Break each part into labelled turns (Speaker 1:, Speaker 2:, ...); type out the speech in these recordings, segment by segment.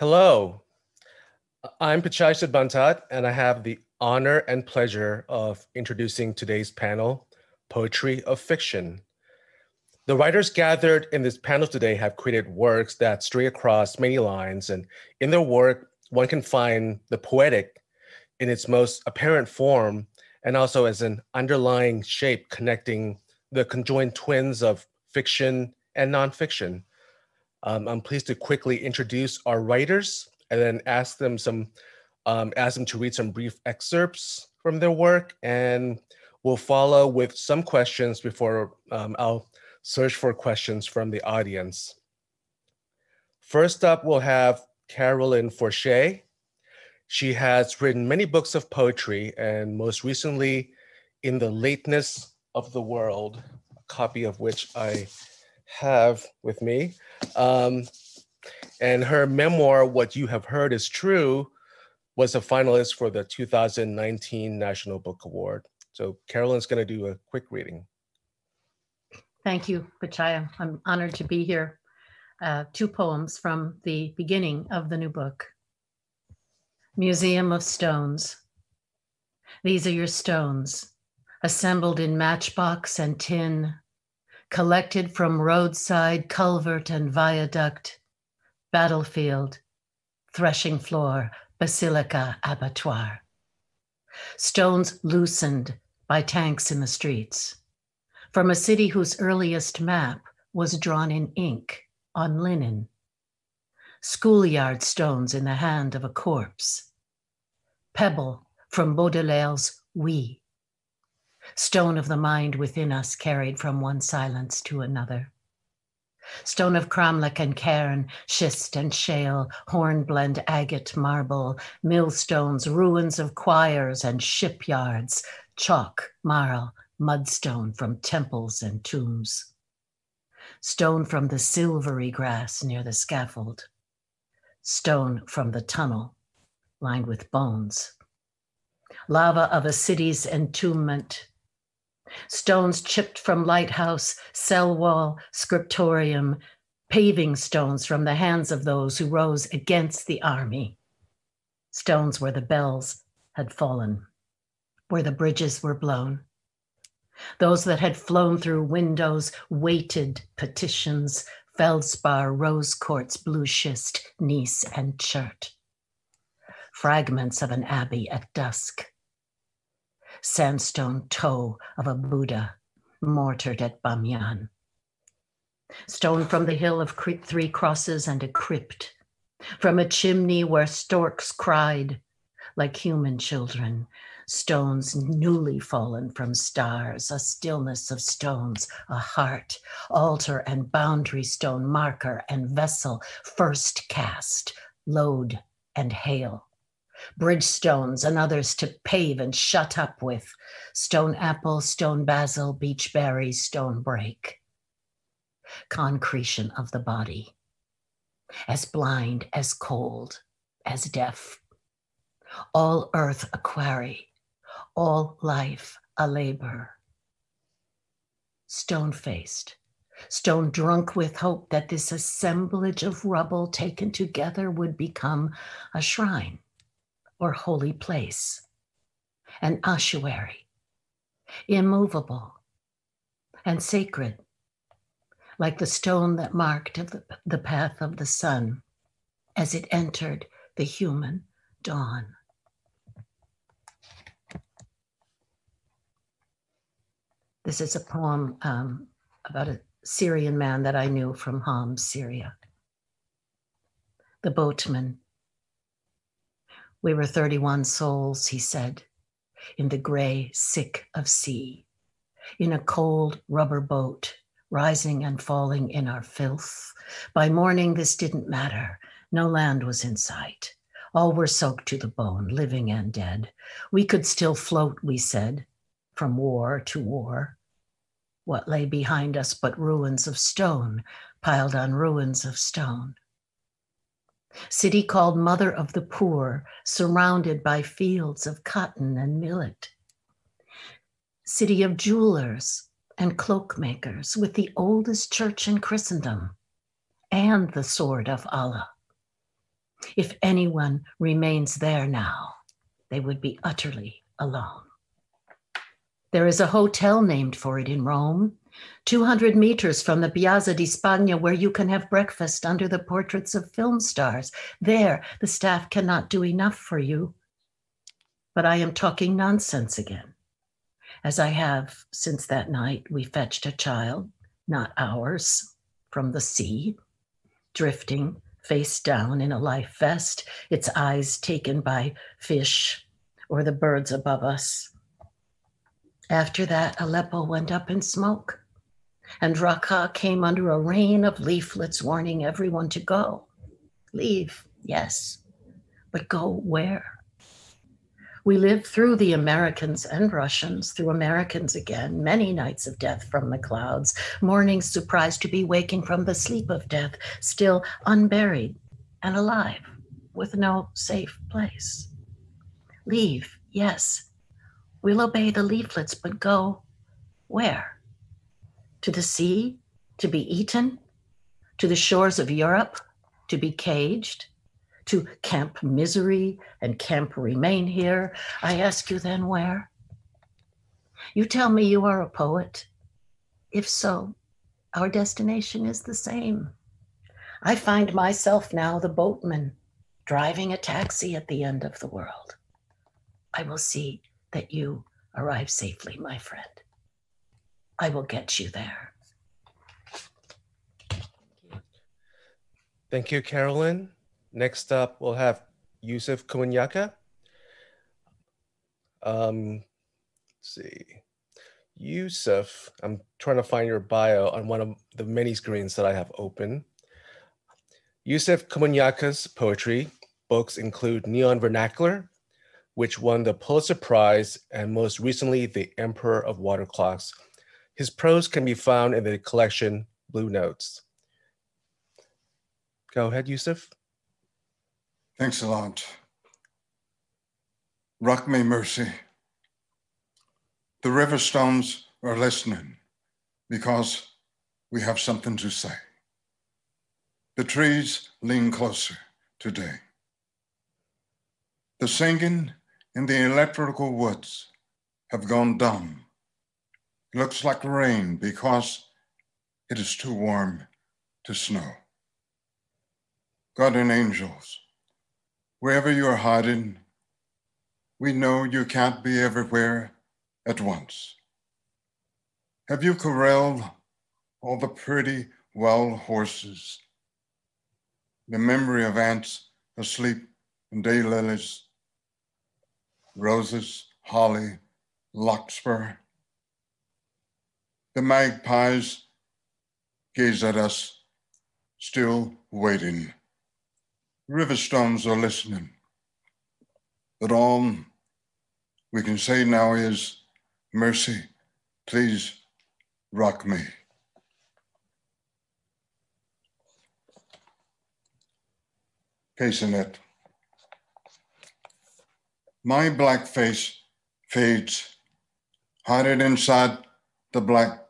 Speaker 1: Hello, I'm Pitchaya Sudbanthad, and I have the honor and pleasure of introducing today's panel, Poetry of Fiction. The writers gathered in this panel today have created works that stray across many lines, and in their work, one can find the poetic in its most apparent form, and also as an underlying shape connecting the conjoined twins of fiction and nonfiction. I'm pleased to quickly introduce our writers and then ask them to read some brief excerpts from their work, and we'll follow with some questions before I'll search for questions from the audience. First up, we'll have Carolyn Forché. She has written many books of poetry, and most recently, In the Lateness of the World, a copy of which I have with me. And her memoir, What You Have Heard Is True, was a finalist for the 2019 National Book Award. So Carolyn's going to do a quick reading.
Speaker 2: Thank you, Pitchaya. I'm honored to be here. Two poems from the beginning of the new book. Museum of Stones. These are your stones, assembled in matchbox and tin, collected from roadside, culvert and viaduct, battlefield, threshing floor, basilica, abattoir. Stones loosened by tanks in the streets, from a city whose earliest map was drawn in ink on linen. Schoolyard stones in the hand of a corpse. Pebble from Baudelaire's We. Stone of the mind within us carried from one silence to another. Stone of cromlech and cairn, schist and shale, hornblende, agate, marble, millstones, ruins of choirs and shipyards, chalk, marl, mudstone from temples and tombs. Stone from the silvery grass near the scaffold. Stone from the tunnel, lined with bones. Lava of a city's entombment. Stones chipped from lighthouse, cell wall, scriptorium, paving stones from the hands of those who rose against the army. Stones where the bells had fallen, where the bridges were blown. Those that had flown through windows, weighted petitions, feldspar, rose quartz, blue schist, Nice and Chert. Fragments of an abbey at dusk. Sandstone toe of a Buddha, mortared at Bamyan. Stone from the hill of three crosses and a crypt, from a chimney where storks cried like human children, stones newly fallen from stars, a stillness of stones, a heart, altar and boundary stone, marker and vessel, first cast, load and hail. Bridge stones and others to pave and shut up with, stone apple, stone basil, beech berry, stone break. Concretion of the body, as blind, as cold, as deaf. All earth a quarry, all life a labor. Stone-faced, stone drunk with hope that this assemblage of rubble taken together would become a shrine or holy place, an ossuary, immovable and sacred, like the stone that marked the path of the sun as it entered the human dawn. This is a poem about a Syrian man that I knew from Homs, Syria. The Boatman. We were 31 souls, he said, in the gray sick of sea, in a cold rubber boat, rising and falling in our filth. By morning, this didn't matter. No land was in sight. All were soaked to the bone, living and dead. We could still float, we said, from war to war. What lay behind us but ruins of stone, piled on ruins of stone. City called Mother of the Poor, surrounded by fields of cotton and millet. City of jewelers and cloak makers, with the oldest church in Christendom and the sword of Allah. If anyone remains there now, they would be utterly alone. There is a hotel named for it in Rome, 200 meters from the Piazza di Spagna, where you can have breakfast under the portraits of film stars. There, the staff cannot do enough for you. But I am talking nonsense again, as I have since that night we fetched a child, not ours, from the sea, drifting face down in a life vest, its eyes taken by fish or the birds above us. After that, Aleppo went up in smoke, and Raqqa came under a rain of leaflets warning everyone to go. Leave, yes, but go where? We lived through the Americans and Russians, through Americans again, many nights of death from the clouds, mornings surprised to be waking from the sleep of death, still unburied and alive, with no safe place. Leave, yes, we'll obey the leaflets, but go where? To the sea, to be eaten? To the shores of Europe, to be caged? To Camp Misery and Camp Remain Here? I ask you then where? You tell me you are a poet. If so, our destination is the same. I find myself now the boatman, driving a taxi at the end of the world. I will see that you arrive safely, my friend. I will get you there.
Speaker 1: Thank you, Carolyn. Next up, we'll have Yusef Komunyakaa. Let's see. Yusef, I'm trying to find your bio on one of the many screens that I have open. Yusef Komunyaka's poetry books include Neon Vernacular, which won the Pulitzer Prize, and most recently, The Emperor of Water Clocks. His prose can be found in the collection Blue Notes. Go ahead, Yusef.
Speaker 3: Thanks a lot. Rock me mercy. The river stones are listening because we have something to say. The trees lean closer today. The singing in the electrical woods have gone dumb. It looks like rain because it is too warm to snow. Guardian angels, wherever you are hiding, we know you can't be everywhere at once. Have you corralled all the pretty wild horses? The memory of ants asleep and daylilies, roses, holly, larkspur. The magpies gaze at us, still waiting. River stones are listening, but all we can say now is, mercy, please rock me. Case in it. My black face fades, hiding inside the black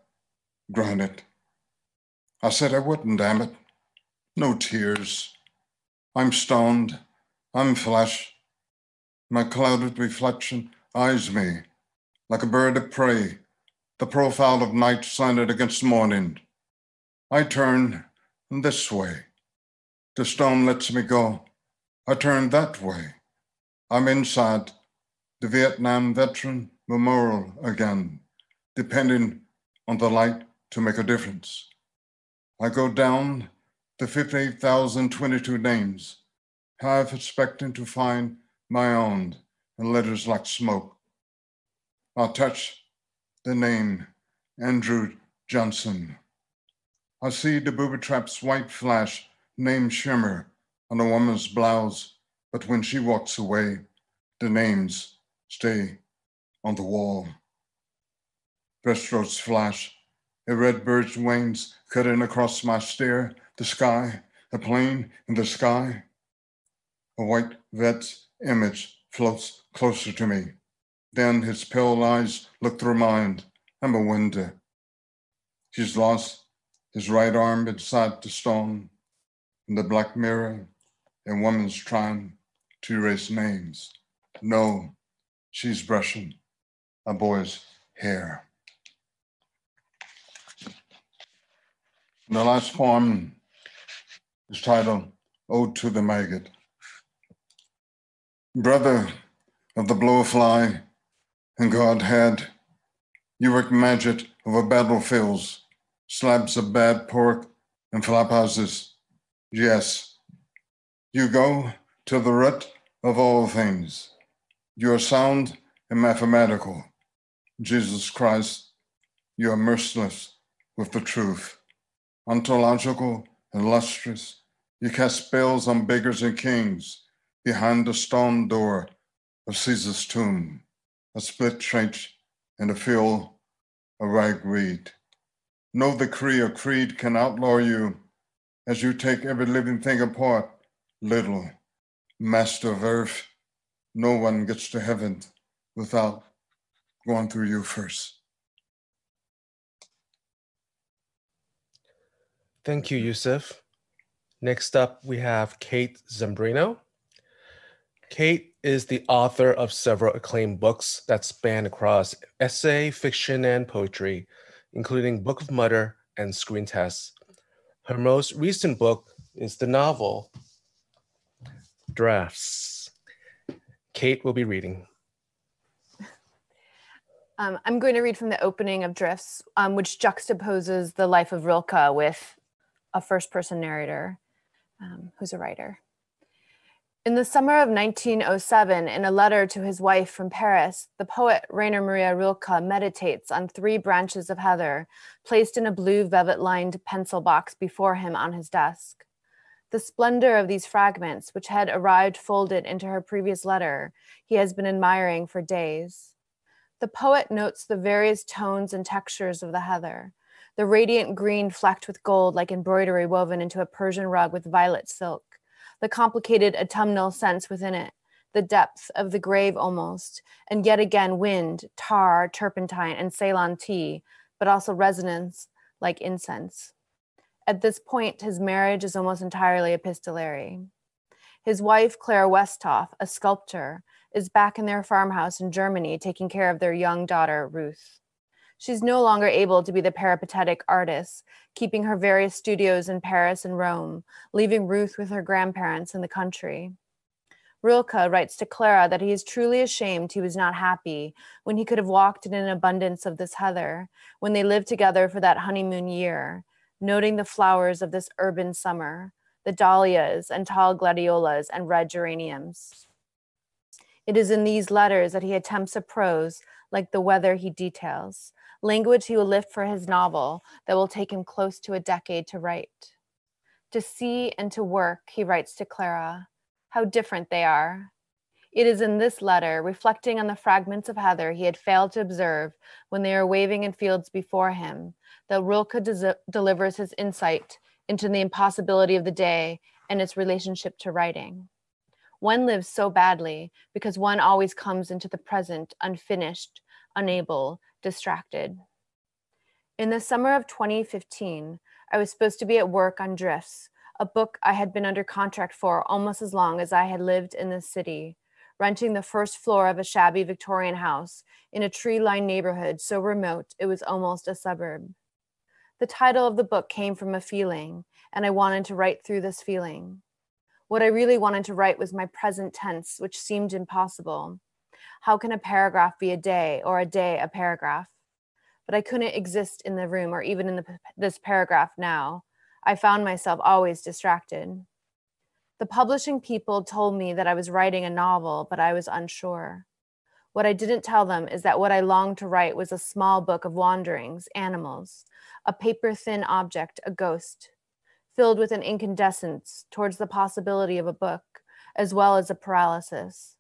Speaker 3: granite. I said I wouldn't, damn it. No tears. I'm stoned, I'm flesh. My clouded reflection eyes me like a bird of prey, the profile of night slanted against morning. I turn this way. The stone lets me go. I turn that way. I'm inside the Vietnam Veteran Memorial again, depending on the light to make a difference. I go down the 58,022 names, half expecting to find my own in letters like smoke. I'll touch the name Andrew Johnson. I see the booby trap's white flash, name shimmer on a woman's blouse, but when she walks away, the names stay on the wall. Breaststrokes flash, a red bird's wings cutting across my stare, the sky, a plane in the sky. A white vet's image floats closer to me. Then his pale eyes look through mine. I'm a window. He's lost his right arm inside the stone. In the black mirror, a woman's trying to erase names. No, she's brushing a boy's hair. The last poem is titled Ode to the Maggot. Brother of the blowfly and Godhead, you work magic over battlefields, slabs of bad pork and flop houses. Yes, you go to the root of all things. You are sound and mathematical. Jesus Christ, you are merciless with the truth. Ontological and lustrous, you cast spells on beggars and kings behind the stone door of Caesar's tomb, a split trench and a field of ragweed. No decree or creed can outlaw you as you take every living thing apart. Little master of earth, no one gets to heaven without going through you first.
Speaker 1: Thank you, Yusef. Next up, we have Kate Zambreno. Kate is the author of several acclaimed books that span across essay, fiction, and poetry, including Book of Mutter and Screen Tests. Her most recent book is the novel Drafts. Kate will be reading.
Speaker 4: I'm going to read from the opening of Drifts, which juxtaposes the life of Rilke with a first-person narrator who's a writer. In the summer of 1907, in a letter to his wife from Paris, the poet Rainer Maria Rilke meditates on 3 branches of heather placed in a blue velvet-lined pencil box before him on his desk. The splendor of these fragments, which had arrived folded into her previous letter, he has been admiring for days. The poet notes the various tones and textures of the heather, the radiant green flecked with gold like embroidery woven into a Persian rug with violet silk, the complicated autumnal scents within it, the depth of the grave almost, and yet again wind, tar, turpentine, and Ceylon tea, but also resonance like incense. At this point, his marriage is almost entirely epistolary. His wife, Clara Westhoff, a sculptor, is back in their farmhouse in Germany taking care of their young daughter, Ruth. She's no longer able to be the peripatetic artist, keeping her various studios in Paris and Rome, leaving Ruth with her grandparents in the country. Rilke writes to Clara that he is truly ashamed he was not happy when he could have walked in an abundance of this heather, when they lived together for that honeymoon year, noting the flowers of this urban summer, the dahlias and tall gladiolas and red geraniums. It is in these letters that he attempts a prose like the weather he details, language he will lift for his novel that will take him close to a decade to write. To see and to work, he writes to Clara, how different they are. It is in this letter, reflecting on the fragments of heather he had failed to observe when they are waving in fields before him, that Rilke delivers his insight into the impossibility of the day and its relationship to writing. One lives so badly because one always comes into the present unfinished, unable, distracted. In the summer of 2015, I was supposed to be at work on Drifts, a book I had been under contract for almost as long as I had lived in this city, renting the first floor of a shabby Victorian house in a tree-lined neighborhood so remote it was almost a suburb. The title of the book came from a feeling, and I wanted to write through this feeling. What I really wanted to write was my present tense, which seemed impossible. How can a paragraph be a day, or a day a paragraph? But I couldn't exist in the room or even in this paragraph now. I found myself always distracted. The publishing people told me that I was writing a novel, but I was unsure. What I didn't tell them is that what I longed to write was a small book of wanderings, animals, a paper-thin object, a ghost, filled with an incandescence towards the possibility of a book, as well as a paralysis.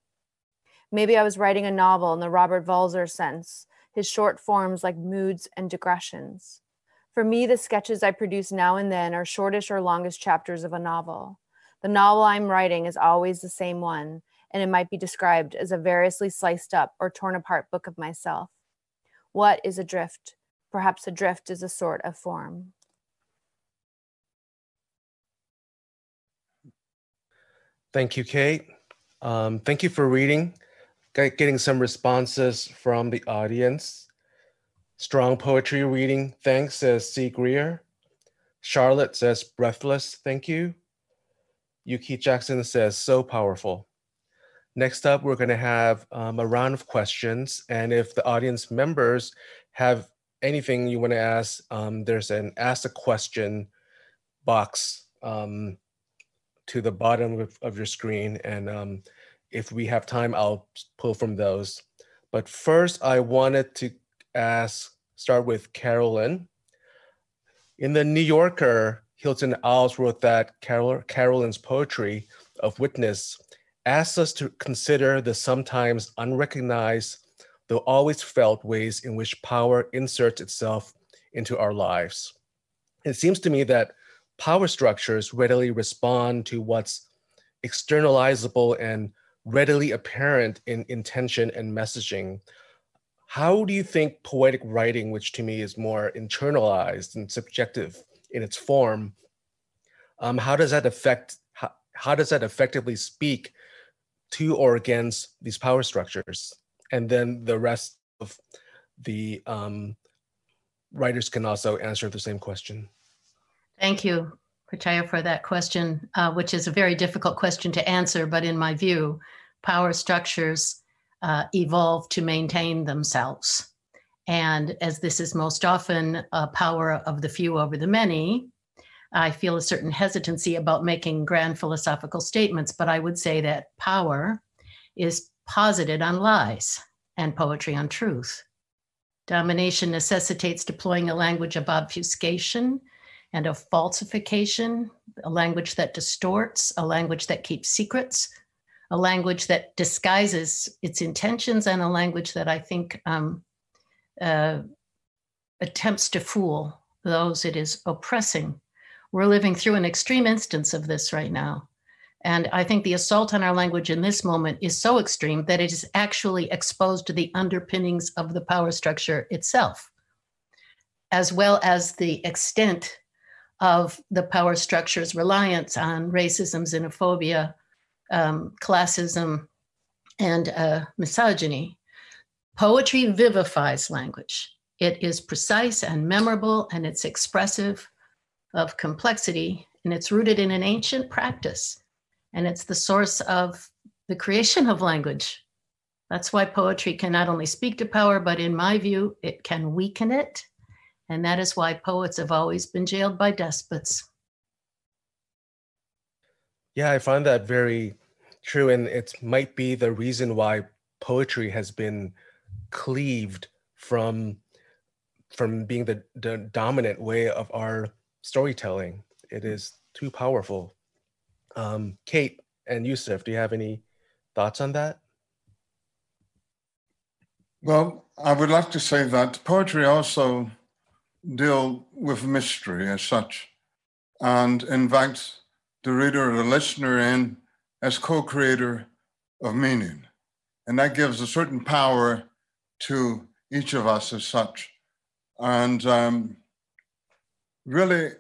Speaker 4: Maybe I was writing a novel in the Robert Walser sense, his short forms like moods and digressions. For me, the sketches I produce now and then are shortish or longest chapters of a novel. The novel I'm writing is always the same one, and it might be described as a variously sliced up or torn apart book of myself. What is a drift? Perhaps a drift is a sort of form.
Speaker 1: Thank you, Kate. Thank you for reading, getting some responses from the audience. Strong poetry reading, thanks, says C. Greer. Charlotte says breathless, thank you. Yuki Jackson says so powerful. Next up, we're going to have a round of questions. And if the audience members have anything you want to ask, there's an ask a question box to the bottom of your screen. And if we have time, I'll pull from those. But first, I wanted to start with Carolyn. In the New Yorker, Hilton Als wrote that Carolyn's poetry of Witness asks us to consider the sometimes unrecognized, though always felt ways in which power inserts itself into our lives. It seems to me that power structures readily respond to what's externalizable and readily apparent in intention and messaging. How do you think poetic writing, which to me is more internalized and subjective in its form, how does that effectively speak to or against these power structures? And then the rest of the writers can also answer the same question.
Speaker 2: Thank you, Pitchaya, for that question, which is a very difficult question to answer, but in my view, power structures evolve to maintain themselves. And as this is most often a power of the few over the many, I feel a certain hesitancy about making grand philosophical statements, but I would say that power is posited on lies and poetry on truth. Domination necessitates deploying a language of obfuscation and of falsification, a language that distorts, a language that keeps secrets, a language that disguises its intentions, and a language that I think attempts to fool those it is oppressing. We're living through an extreme instance of this right now. And I think the assault on our language in this moment is so extreme that it is actually exposed to the underpinnings of the power structure itself, as well as the extent of the power structure's reliance on racism, xenophobia, classism, and misogyny. Poetry vivifies language. It is precise and memorable, and it's expressive of complexity, and it's rooted in an ancient practice, and it's the source of the creation of language. That's why poetry can not only speak to power, but in my view, it can weaken it, and that is why poets have always been jailed by despots.
Speaker 1: Yeah, I find that very true, and it might be the reason why poetry has been cleaved from being the dominant way of our storytelling. It is too powerful. Kate and Yusef, do you have any thoughts on that?
Speaker 3: Well, I would like to say that poetry also deals with mystery as such and invites the reader or the listener in as co-creator of meaning. And that gives a certain power to each of us as such. And really,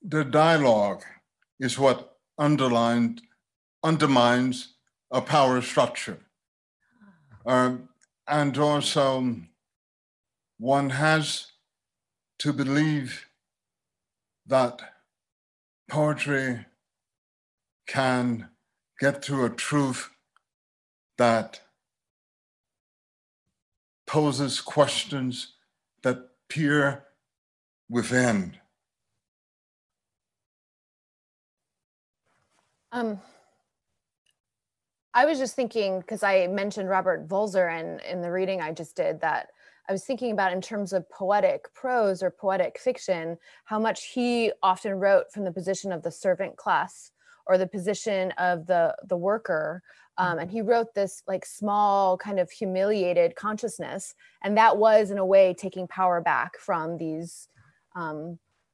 Speaker 3: the dialogue is what undermines a power structure. And also, one has to believe that poetry can get to a truth that poses questions that peer within.
Speaker 4: I was just thinking, because I mentioned Robert Volzer and in the reading I just did, that I was thinking about in terms of poetic prose or poetic fiction, how much he often wrote from the position of the servant class or the position of the worker. And he wrote this like small kind of humiliated consciousness. And that was in a way taking power back from these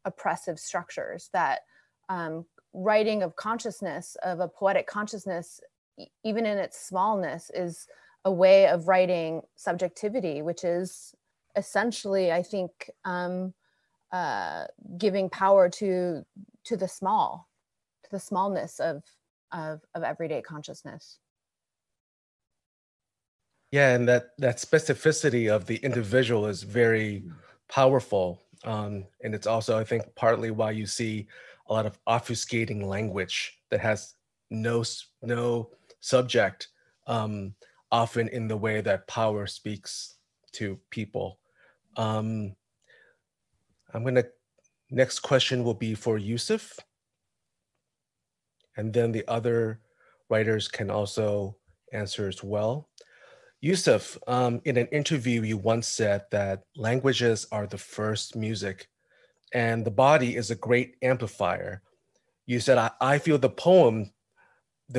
Speaker 4: oppressive structures. That writing of consciousness, of a poetic consciousness, even in its smallness, is a way of writing subjectivity, which is essentially, I think, giving power to the small, to the smallness of of everyday consciousness.
Speaker 1: Yeah, and that specificity of the individual is very powerful. And it's also, I think, partly why you see a lot of obfuscating language that has no subject, often in the way that power speaks to people. I'm gonna, next question will be for Yusuf. And then the other writers can also answer as well. Yusuf, in an interview, you once said that languages are the first music and the body is a great amplifier. You said, I feel the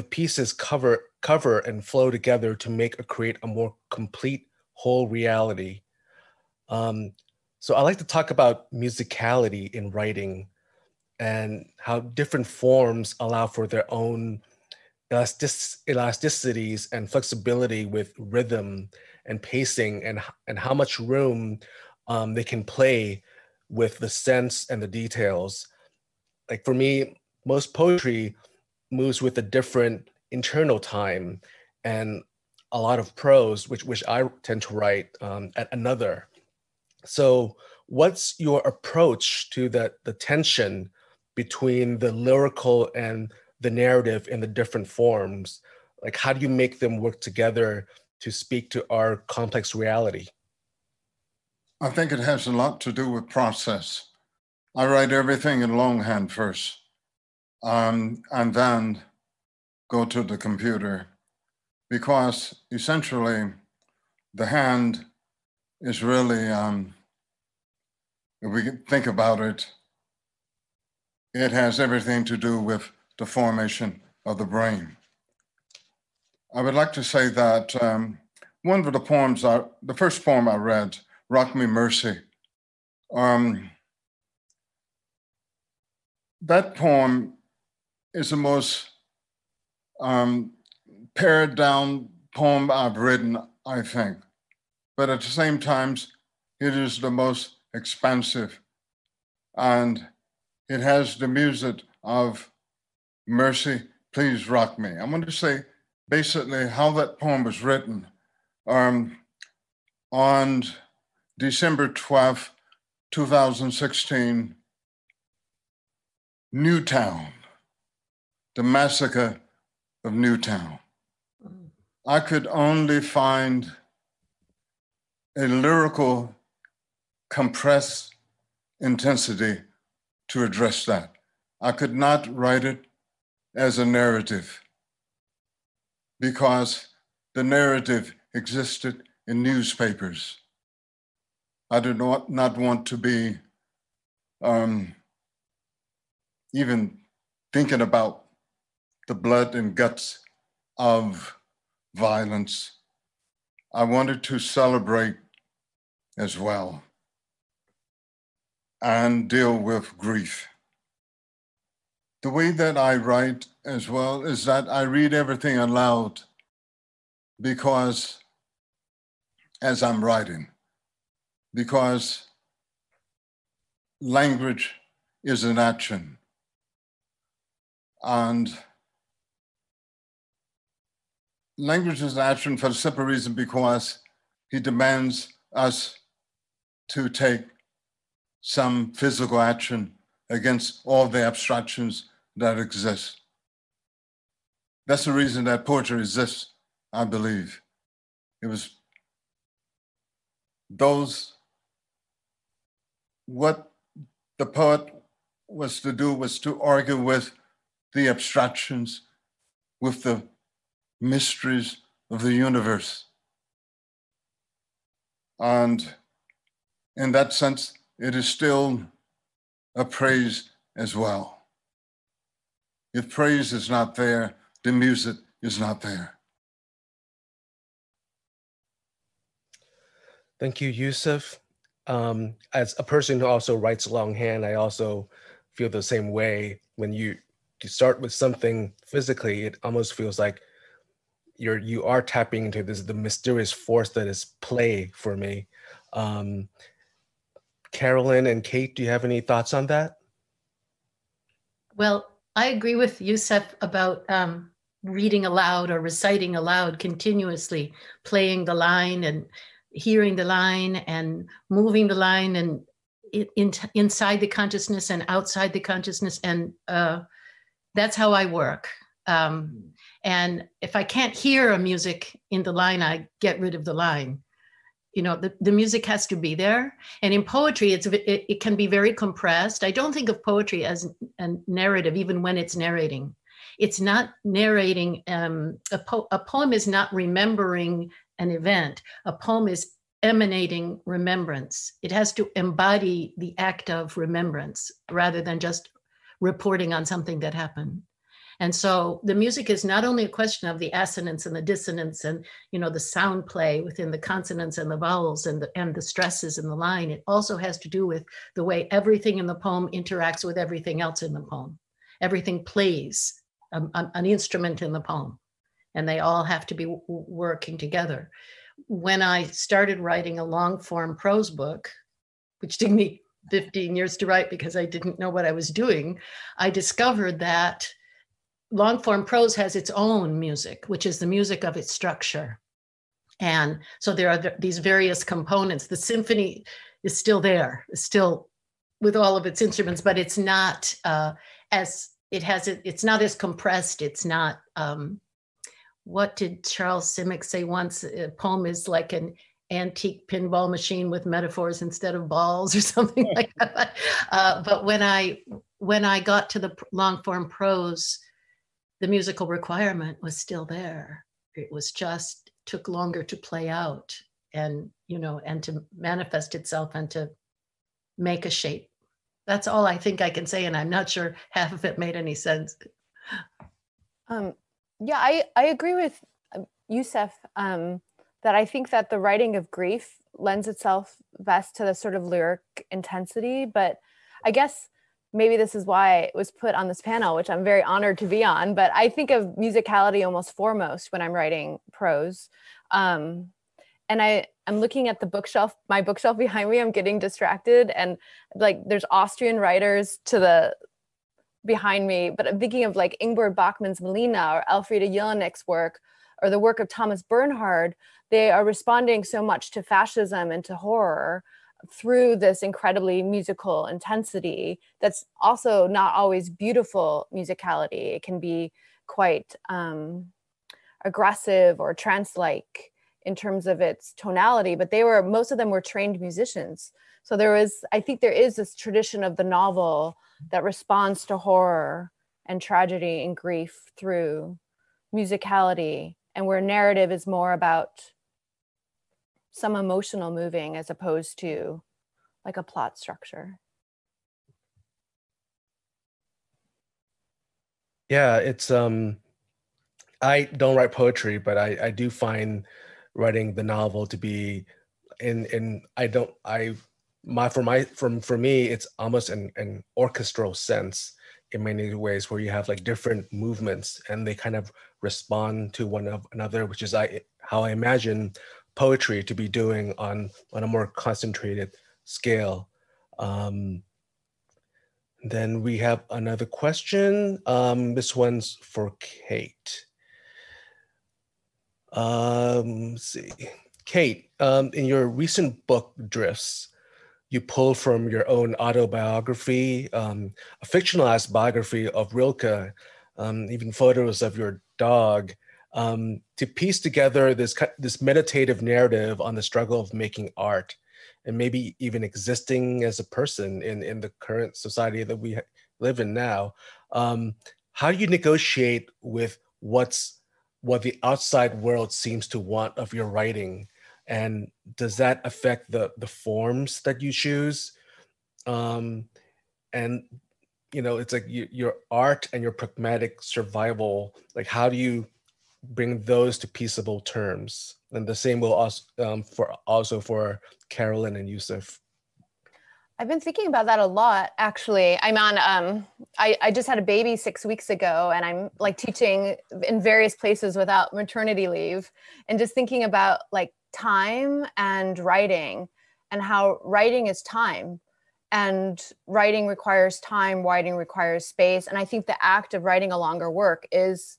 Speaker 1: pieces cover and flow together to create a more complete whole reality. So I like to talk about musicality in writing and how different forms allow for their own elasticities and flexibility with rhythm and pacing, and how much room they can play with the sense and the details. Like for me, most poetry moves with a different internal time, and a lot of prose, which I tend to write at another. So what's your approach to the tension between the lyrical and the narrative in the different forms? Like, how do you make them work together to speak to our complex reality?
Speaker 3: I think it has a lot to do with process. I write everything in longhand first, and then go to the computer, because essentially the hand is really, if we think about it, it has everything to do with the formation of the brain. I would like to say that one of the poems, the first poem I read, Rock Me Mercy, that poem is the most pared down poem I've written, I think. But at the same time, it is the most expansive, and it has the music of Mercy, Please Rock Me. I want to say basically how that poem was written. On December 12th, 2016, Newtown, the massacre of Newtown. I could only find a lyrical, compressed intensity to address that. I could not write it as a narrative, because the narrative existed in newspapers. I did not want to be even thinking about the blood and guts of violence. I wanted to celebrate as well and deal with grief. The way that I write as well is that I read everything aloud, because as I'm writing, because language is an action. And language is an action for the simple reason because he demands us to take some physical action against all the abstractions that exist. That's the reason that poetry exists, I believe. It was what the poet was to do was to argue with the abstractions, with the mysteries of the universe. And in that sense, it is still a praise as well. If praise is not there, the music is not there.
Speaker 1: Thank you, Yusuf. As a person who also writes longhand, I also feel the same way. When you start with something physically, it almost feels like you are tapping into the mysterious force that is play for me. Carolyn and Kate, do you have any thoughts on that?
Speaker 2: Well, I agree with Yusef about reading aloud or reciting aloud continuously, playing the line and hearing the line and moving the line and inside the consciousness and outside the consciousness. And that's how I work. And if I can't hear a music in the line, I get rid of the line. You know, the music has to be there. And in poetry, it can be very compressed. I don't think of poetry as a narrative, even when it's narrating. It's not narrating. A poem is not remembering an event. A poem is emanating remembrance. It has to embody the act of remembrance rather than just reporting on something that happened. And so the music is not only a question of the assonance and the dissonance and, you know, the sound play within the consonants and the vowels and the stresses in the line. It also has to do with the way everything in the poem interacts with everything else in the poem. Everything plays an instrument in the poem, and they all have to be working together. When I started writing a long form prose book, which took me 15 years to write because I didn't know what I was doing, I discovered that long form prose has its own music, which is the music of its structure. And so there are these various components. The symphony is still there, is still with all of its instruments, but it's not it's not as compressed. It's not, what did Charles Simic say once? A poem is like an antique pinball machine with metaphors instead of balls or something like that. But when I got to the long form prose, the musical requirement was still there. It was just took longer to play out and, you know, and to manifest itself and to make a shape. That's all I think I can say. And I'm not sure half of it made any sense.
Speaker 4: Yeah, I agree with Yusef that I think that the writing of grief lends itself best to the sort of lyric intensity, but I guess maybe this is why it was put on this panel, which I'm very honored to be on, but I think of musicality almost foremost when I'm writing prose. And I'm looking at the bookshelf, my bookshelf behind me, I'm getting distracted, and like there's Austrian writers behind me, but I'm thinking of like Ingeborg Bachmann's Melina or Elfriede Jelinek work, or the work of Thomas Bernhard. They are responding so much to fascism and to horror through this incredibly musical intensity that's also not always beautiful musicality. It can be quite aggressive or trance-like in terms of its tonality, but most of them were trained musicians. So I think there is this tradition of the novel that responds to horror and tragedy and grief through musicality, and where narrative is more about some emotional moving as opposed to like a plot structure.
Speaker 1: Yeah, it's I don't write poetry, but I do find writing the novel to be for me it's almost an orchestral sense in many ways, where you have like different movements and they kind of respond to one another, which is how I imagine poetry to be doing on a more concentrated scale. Then we have another question. This one's for Kate. Let's see. Kate, in your recent book, Drifts, you pulled from your own autobiography, a fictionalized biography of Rilke, even photos of your dog, to piece together this meditative narrative on the struggle of making art and maybe even existing as a person in the current society that we live in now. How do you negotiate with what the outside world seems to want of your writing? And does that affect the forms that you choose? And, you know, it's like your art and your pragmatic survival, like how do you bring those to peaceable terms? And the same will also for Carolyn and Yusef.
Speaker 4: I've been thinking about that a lot, actually. I'm on, I just had a baby 6 weeks ago, and I'm like teaching in various places without maternity leave, and just thinking about like time and writing, and how writing is time. And writing requires time, writing requires space. And I think the act of writing a longer work is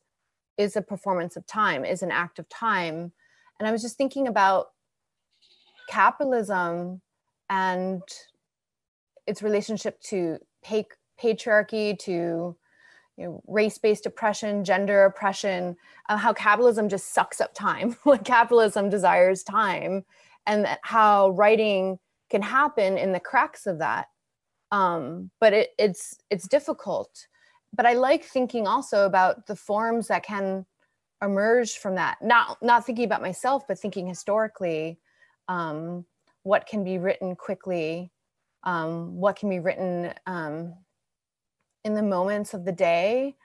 Speaker 4: a performance of time, is an act of time. And I was just thinking about capitalism and its relationship to patriarchy, to race-based oppression, gender oppression, how capitalism just sucks up time. Like capitalism desires time, and how writing can happen in the cracks of that. But it's difficult. But I like thinking also about the forms that can emerge from that. Not thinking about myself, but thinking historically, what can be written quickly, what can be written in the moments of the day.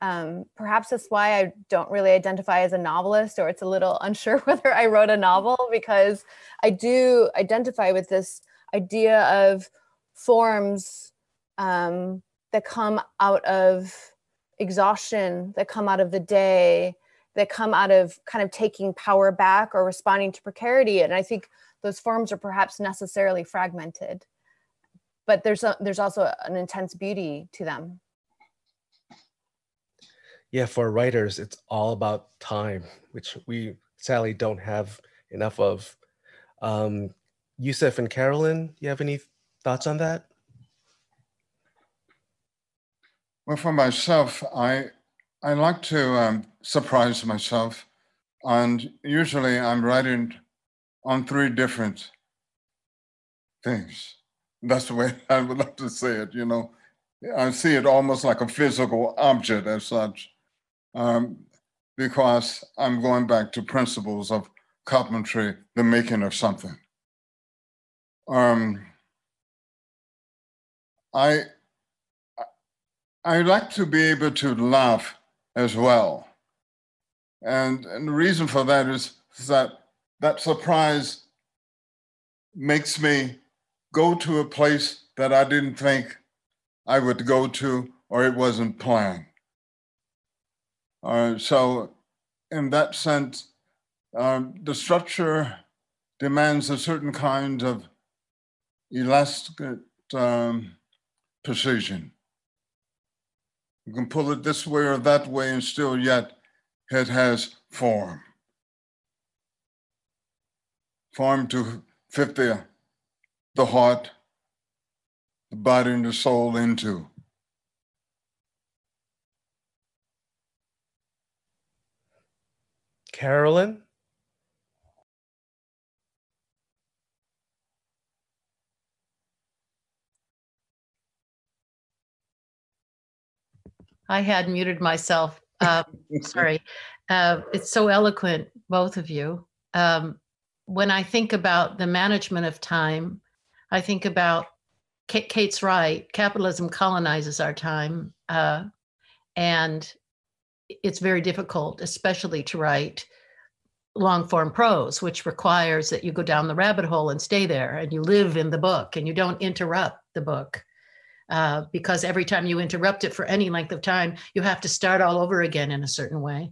Speaker 4: Perhaps that's why I don't really identify as a novelist, or it's a little unsure whether I wrote a novel, because I do identify with this idea of forms that come out of exhaustion, that come out of the day, that come out of kind of taking power back or responding to precarity. And I think those forms are perhaps necessarily fragmented, but there's also an intense beauty to them.
Speaker 1: Yeah, for writers, it's all about time, which we sadly don't have enough of. Yusef and Carolyn, you have any thoughts on that?
Speaker 3: Well, for myself, I like to surprise myself, and usually I'm writing on 3 different things. That's the way I would like to say it, I see it almost like a physical object as such, because I'm going back to principles of carpentry, the making of something. I like to be able to laugh as well. And the reason for that is that surprise makes me go to a place that I didn't think I would go to, or it wasn't planned. So in that sense, the structure demands a certain kind of elastic precision. You can pull it this way or that way, and still yet it has form. Form to fit the heart, the body, and the soul into.
Speaker 1: Carolyn?
Speaker 2: I had muted myself. Sorry. It's so eloquent, both of you. When I think about the management of time, I think about Kate's right. Capitalism colonizes our time. And it's very difficult, especially to write long form prose, which requires that you go down the rabbit hole and stay there, and you live in the book and you don't interrupt the book. Because every time you interrupt it for any length of time, you have to start all over again in a certain way.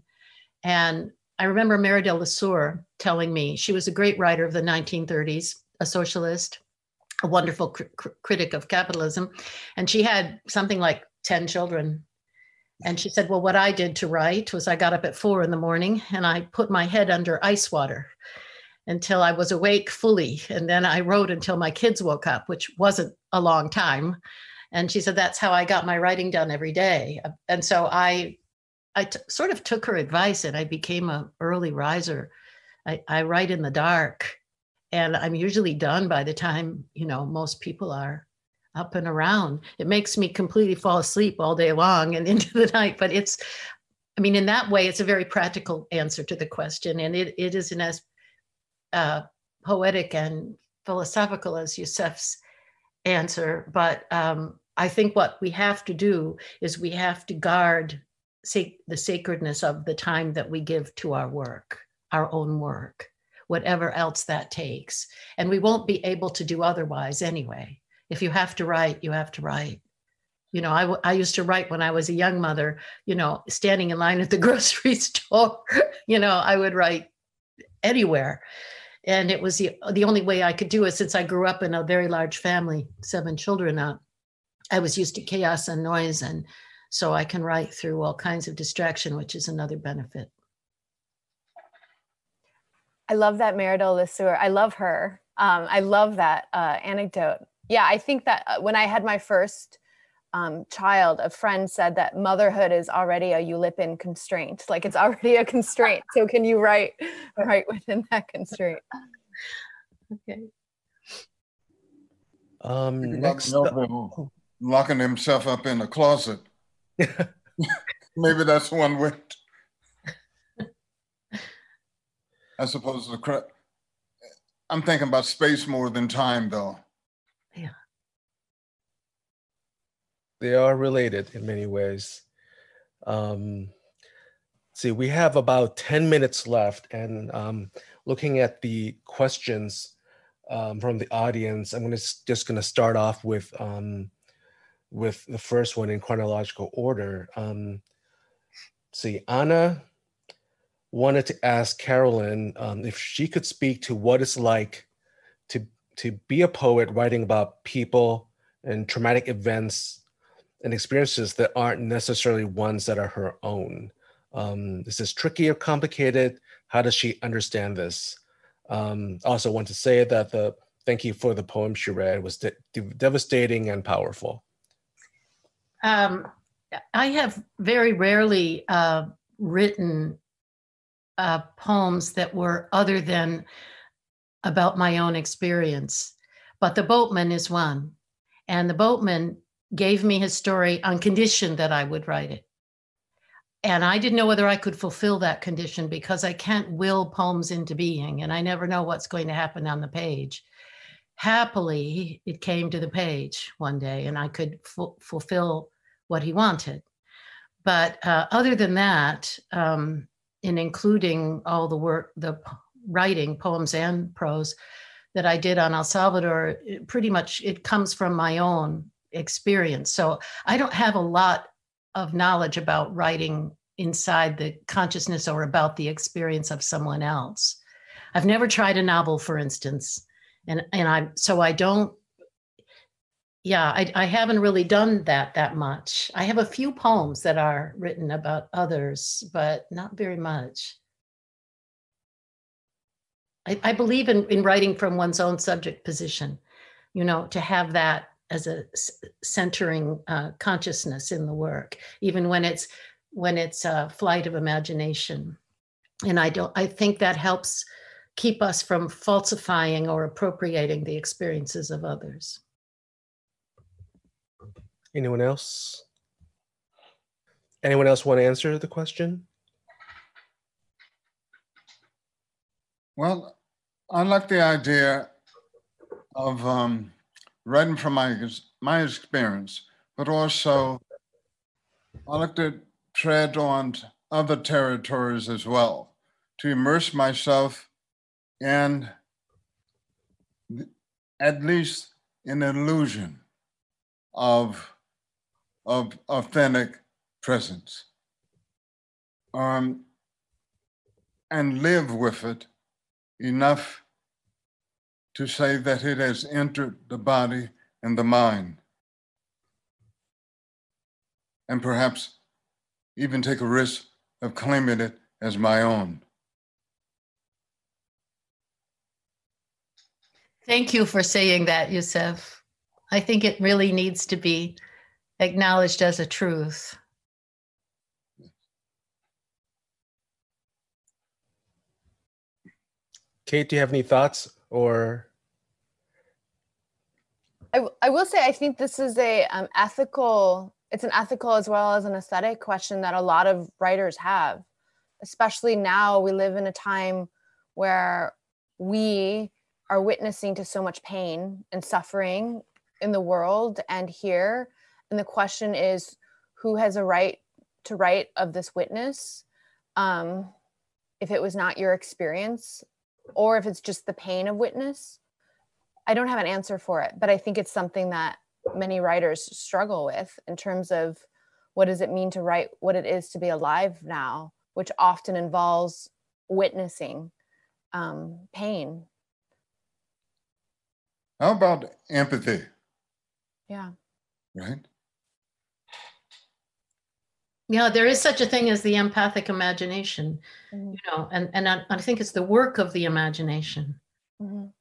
Speaker 2: And I remember Meridel Lesueur telling me, she was a great writer of the 1930s, a socialist, a wonderful critic of capitalism. And she had something like 10 children. And she said, well, what I did to write was I got up at 4 a.m. and I put my head under ice water until I was awake fully. And then I wrote until my kids woke up, which wasn't a long time. And she said, that's how I got my writing done every day. And so I sort of took her advice, and I became an early riser. I write in the dark, and I'm usually done by the time, most people are up and around. It makes me completely fall asleep all day long and into the night. But in that way, it's a very practical answer to the question. And it isn't as poetic and philosophical as Yusef's answer, but I think what we have to do is we have to guard the sacredness of the time that we give to our work, our own work, whatever else that takes. And we won't be able to do otherwise anyway. If you have to write, you have to write. I used to write when I was a young mother, standing in line at the grocery store, I would write anywhere. And it was the only way I could do it, since I grew up in a very large family, 7 children. I was used to chaos and noise, and so I can write through all kinds of distraction, which is another benefit.
Speaker 4: I love that marital Lesueur. I love her. I love that anecdote. Yeah, I think that when I had my first child, a friend said that motherhood is already a Eulipin constraint. Like, it's already a constraint. So can you write within that constraint?
Speaker 2: Okay.
Speaker 1: Next,
Speaker 3: locking himself up in a closet. Maybe that's one way. I suppose I'm thinking about space more than time, though.
Speaker 2: Yeah.
Speaker 1: They are related in many ways. See, we have about 10 minutes left, and looking at the questions from the audience, I'm just going to start off with the first one in chronological order. See, Anna wanted to ask Carolyn if she could speak to what it's like to be a poet writing about people and traumatic events and experiences that aren't necessarily ones that are her own. Is this tricky or complicated? How does she understand this? Also want to say that thank you for the poem she read. It was devastating and powerful.
Speaker 2: I have very rarely written poems that were other than about my own experience, but the Boatman is one. And the Boatman gave me his story on condition that I would write it. And I didn't know whether I could fulfill that condition, because I can't will poems into being, and I never know what's going to happen on the page. Happily, it came to the page one day, and I could fulfill what he wanted. But other than that, in including all the work, the writing, poems and prose, that I did on El Salvador, pretty much it comes from my own experience. So I don't have a lot of knowledge about writing inside the consciousness or about the experience of someone else. I've never tried a novel, for instance, and I haven't really done that much. I have a few poems that are written about others, but not very much. I believe in writing from one's own subject position, to have that as a centering consciousness in the work, even when it's a flight of imagination. And I think that helps keep us from falsifying or appropriating the experiences of others.
Speaker 1: Anyone else? Anyone else want to answer the question?
Speaker 3: Well, I like the idea of writing from my experience, but also I like to tread on other territories as well, to immerse myself in at least an illusion of authentic presence, and live with it enough to say that it has entered the body and the mind, and perhaps even take a risk of claiming it as my own.
Speaker 2: Thank you for saying that, Yusef. I think it really needs to be acknowledged as a truth.
Speaker 1: Kate, do you have any thoughts or?
Speaker 4: I will say, I think this is it's an ethical as well as an aesthetic question that a lot of writers have, especially now. We live in a time where we are witnessing to so much pain and suffering in the world and here. And the question is, who has a right to write of this witness? If it was not your experience, or if it's just the pain of witness. I don't have an answer for it, but I think it's something that many writers struggle with in terms of what does it mean to write what it is to be alive now, which often involves witnessing pain
Speaker 3: How about empathy?
Speaker 4: Yeah.
Speaker 3: Right?
Speaker 2: Yeah, there is such a thing as the empathic imagination,
Speaker 4: Mhm.
Speaker 2: you know, and I think it's the work of the imagination.
Speaker 4: Mhm.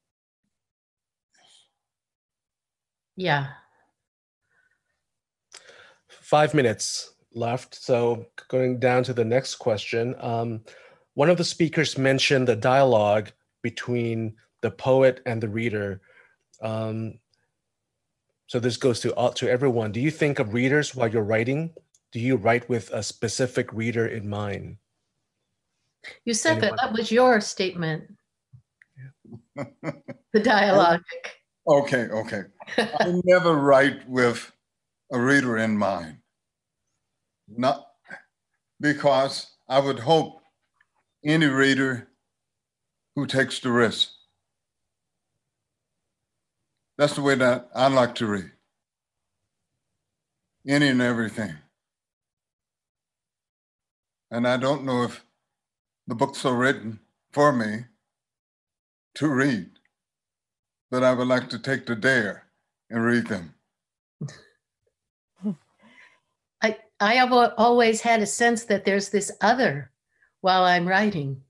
Speaker 2: Yeah.
Speaker 1: 5 minutes left. So going down to the next question. One of the speakers mentioned the dialogue between the poet and the reader. So this goes to everyone. Do you think of readers while you're writing? Do you write with a specific reader in mind?
Speaker 2: Yusef,
Speaker 1: Anyone?
Speaker 2: that was your statement. The dialogic.
Speaker 3: Okay. I never write with a reader in mind. Not because I would hope any reader who takes the risk. That's the way that I like to read. Any and everything. And I don't know if the books are written for me to read, but I would like to take the dare and read them.
Speaker 2: I have always had a sense that there's this other while I'm writing.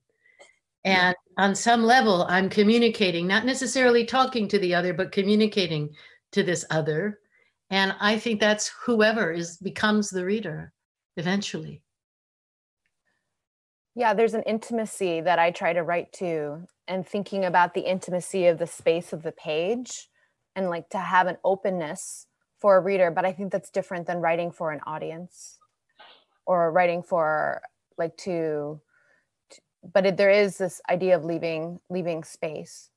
Speaker 2: And on some level, I'm communicating, not necessarily talking to the other, but communicating to this other. And I think that's whoever becomes the reader eventually.
Speaker 4: Yeah, there's an intimacy that I try to write to, and thinking about the intimacy of the space of the page and like to have an openness for a reader. But I think that's different than writing for an audience or writing for like but there is this idea of leaving space.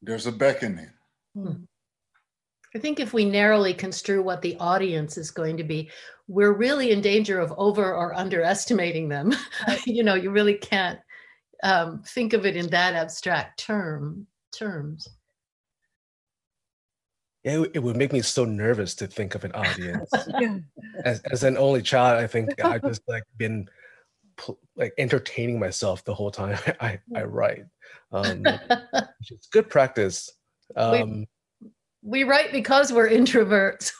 Speaker 3: There's a beckoning.
Speaker 2: I think if we narrowly construe what the audience is going to be, we're really in danger of over or underestimating them.
Speaker 4: Right.
Speaker 2: You know, you really can't think of it in that abstract terms.
Speaker 1: Yeah, it would make me so nervous to think of an audience.
Speaker 4: Yeah.
Speaker 1: As an only child, I think I just like been like entertaining myself the whole time I write. It's good practice.
Speaker 2: We write because we're introverts.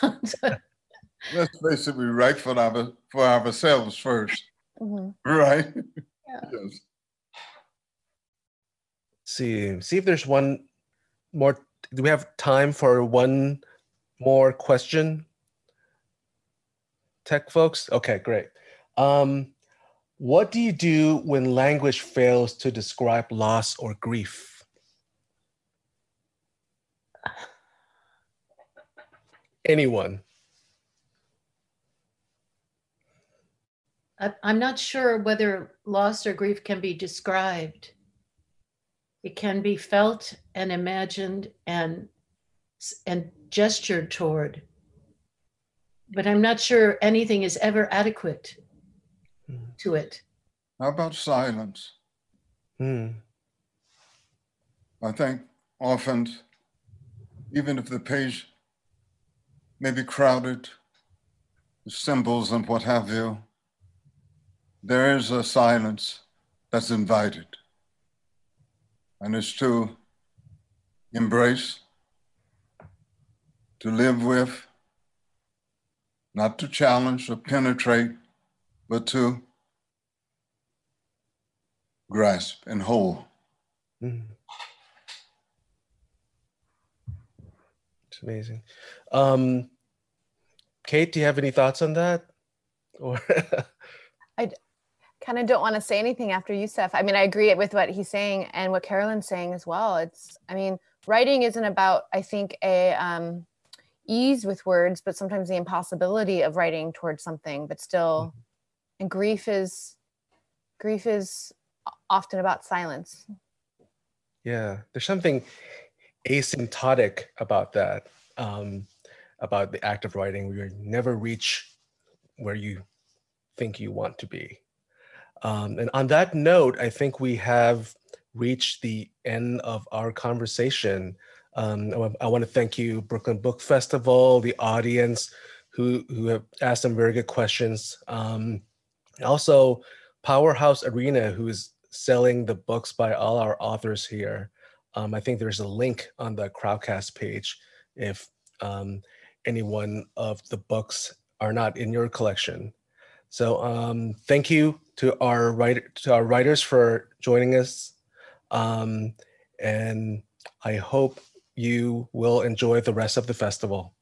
Speaker 3: Let's face it, we write for ourselves first, right?
Speaker 2: Yeah.
Speaker 3: Yes.
Speaker 1: See if there's one more. Do we have time for one more question? Tech folks? Okay, great. What do you do when language fails to describe loss or grief? Anyone?
Speaker 2: I'm not sure whether loss or grief can be described. It can be felt and imagined and gestured toward. But I'm not sure anything is ever adequate to it.
Speaker 3: How about silence? I think often, even if the page may be crowded with symbols and what have you, there is a silence that's invited. And it's to embrace, to live with, not to challenge or penetrate, but to grasp and hold.
Speaker 1: It's amazing. Kate, do you have any thoughts on that? Or
Speaker 4: I kind of don't want to say anything after Yusef. I mean, I agree with what he's saying and what Carolyn's saying as well. Writing isn't about, I think, a ease with words, but sometimes the impossibility of writing towards something, but still, and grief is often about silence.
Speaker 1: yeah, there's something asymptotic about that, about the act of writing, where you never reach where you think you want to be. And on that note, I think we have reached the end of our conversation. I want to thank you, Brooklyn Book Festival, the audience who have asked some very good questions. Also, Powerhouse Arena, who is selling the books by all our authors here. I think there's a link on the Crowdcast page if any one of the books are not in your collection. So thank you to our writers for joining us. And I hope you will enjoy the rest of the festival.